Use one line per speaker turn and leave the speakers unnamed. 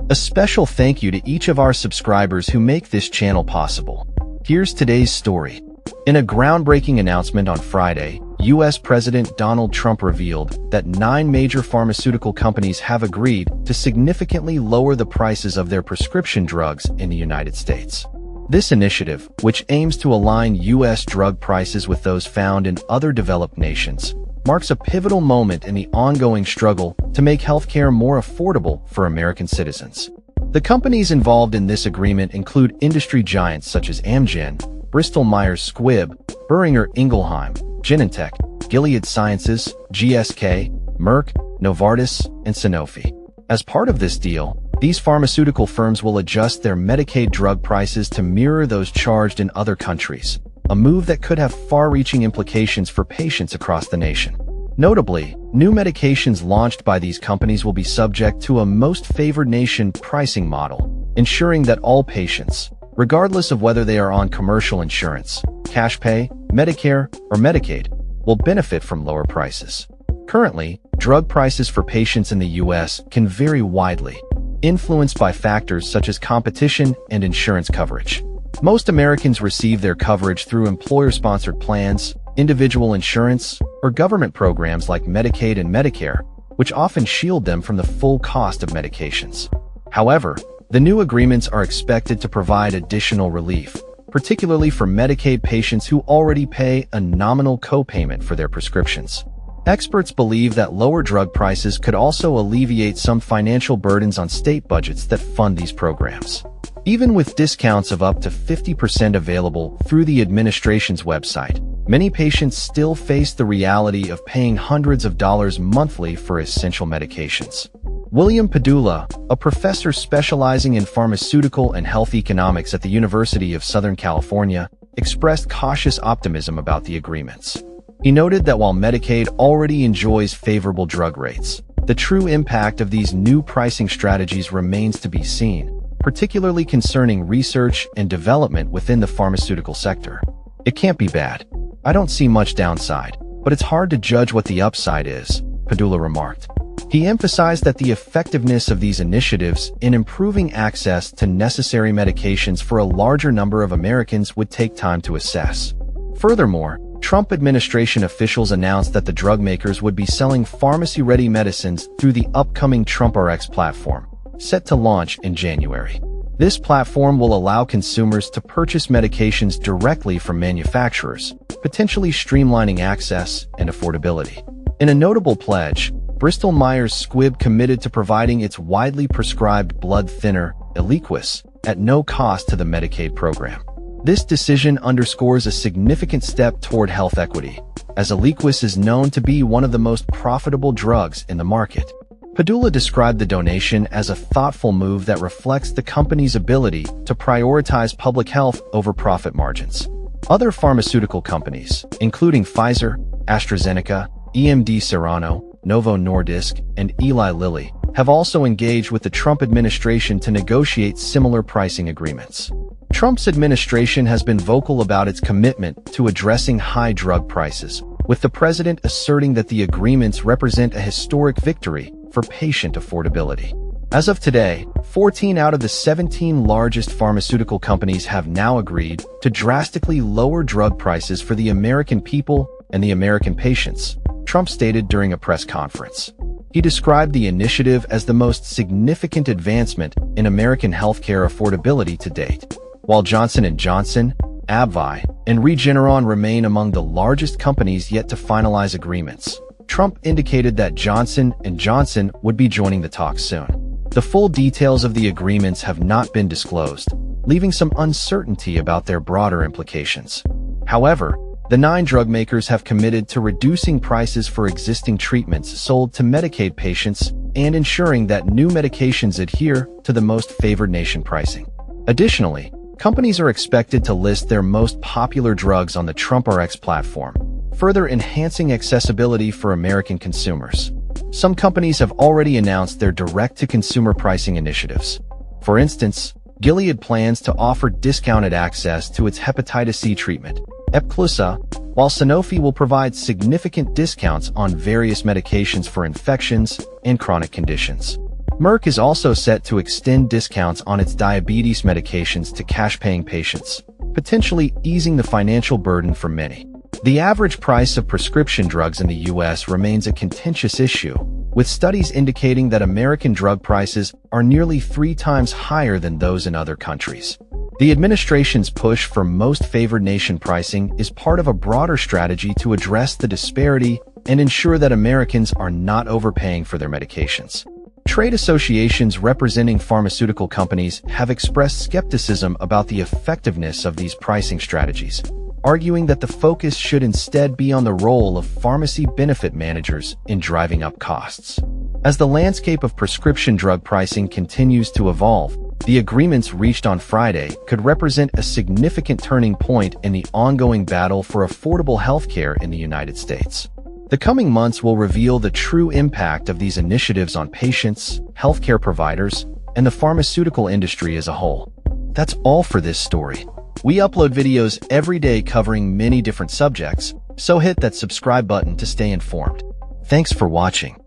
A special thank you to each of our subscribers who make this channel possible. Here's today's story. In a groundbreaking announcement on Friday, U.S. President Donald Trump revealed that 9 major pharmaceutical companies have agreed to significantly lower the prices of their prescription drugs in the United States. This initiative, which aims to align U.S. drug prices with those found in other developed nations, marks a pivotal moment in the ongoing struggle to make healthcare more affordable for American citizens. The companies involved in this agreement include industry giants such as Amgen, Bristol-Myers Squibb, Boehringer Ingelheim, Genentech, Gilead Sciences, GSK, Merck, Novartis, and Sanofi. As part of this deal, these pharmaceutical firms will adjust their Medicaid drug prices to mirror those charged in other countries, a move that could have far-reaching implications for patients across the nation. Notably, new medications launched by these companies will be subject to a most favored nation pricing model, ensuring that all patients, regardless of whether they are on commercial insurance, cash pay, Medicare, or Medicaid, will benefit from lower prices. Currently, drug prices for patients in the U.S. can vary widely, influenced by factors such as competition and insurance coverage. Most Americans receive their coverage through employer-sponsored plans, individual insurance, or government programs like Medicaid and Medicare, which often shield them from the full cost of medications. However, the new agreements are expected to provide additional relief, particularly for Medicaid patients who already pay a nominal copayment for their prescriptions. Experts believe that lower drug prices could also alleviate some financial burdens on state budgets that fund these programs. Even with discounts of up to 50% available through the administration's website, many patients still face the reality of paying hundreds of dollars monthly for essential medications. William Padula, a professor specializing in pharmaceutical and health economics at the University of Southern California, expressed cautious optimism about the agreements. He noted that while Medicaid already enjoys favorable drug rates, the true impact of these new pricing strategies remains to be seen, particularly concerning research and development within the pharmaceutical sector. It can't be bad. I don't see much downside, but it's hard to judge what the upside is, Padula remarked. He emphasized that the effectiveness of these initiatives in improving access to necessary medications for a larger number of Americans would take time to assess. Furthermore, Trump administration officials announced that the drug makers would be selling pharmacy-ready medicines through the upcoming TrumpRx platform, set to launch in January. This platform will allow consumers to purchase medications directly from manufacturers, potentially streamlining access and affordability. In a notable pledge, Bristol-Myers Squibb committed to providing its widely prescribed blood thinner, Eliquis, at no cost to the Medicaid program. This decision underscores a significant step toward health equity, as Eliquis is known to be one of the most profitable drugs in the market. Padula described the donation as a thoughtful move that reflects the company's ability to prioritize public health over profit margins. Other pharmaceutical companies, including Pfizer, AstraZeneca, EMD Serono, Novo Nordisk, and Eli Lilly, have also engaged with the Trump administration to negotiate similar pricing agreements. Trump's administration has been vocal about its commitment to addressing high drug prices, with the president asserting that the agreements represent a historic victory for patient affordability. As of today, 14 out of the 17 largest pharmaceutical companies have now agreed to drastically lower drug prices for the American people and the American patients, Trump stated during a press conference. He described the initiative as the most significant advancement in American healthcare affordability to date. While Johnson & Johnson, AbbVie, and Regeneron remain among the largest companies yet to finalize agreements, Trump indicated that Johnson & Johnson would be joining the talks soon. The full details of the agreements have not been disclosed, leaving some uncertainty about their broader implications. However, the 9 drug makers have committed to reducing prices for existing treatments sold to Medicaid patients and ensuring that new medications adhere to the most favored nation pricing. Additionally, companies are expected to list their most popular drugs on the TrumpRx platform, further enhancing accessibility for American consumers. Some companies have already announced their direct-to-consumer pricing initiatives. For instance, Gilead plans to offer discounted access to its hepatitis C treatment, Epclusa, while Sanofi will provide significant discounts on various medications for infections and chronic conditions. Merck is also set to extend discounts on its diabetes medications to cash-paying patients, potentially easing the financial burden for many. The average price of prescription drugs in the U.S. remains a contentious issue, with studies indicating that American drug prices are nearly 3 times higher than those in other countries. The administration's push for most favored nation pricing is part of a broader strategy to address the disparity and ensure that Americans are not overpaying for their medications. Trade associations representing pharmaceutical companies have expressed skepticism about the effectiveness of these pricing strategies, arguing that the focus should instead be on the role of pharmacy benefit managers in driving up costs. As the landscape of prescription drug pricing continues to evolve, the agreements reached on Friday could represent a significant turning point in the ongoing battle for affordable healthcare in the United States. The coming months will reveal the true impact of these initiatives on patients, healthcare providers, and the pharmaceutical industry as a whole. That's all for this story. We upload videos every day covering many different subjects, so hit that subscribe button to stay informed. Thanks for watching.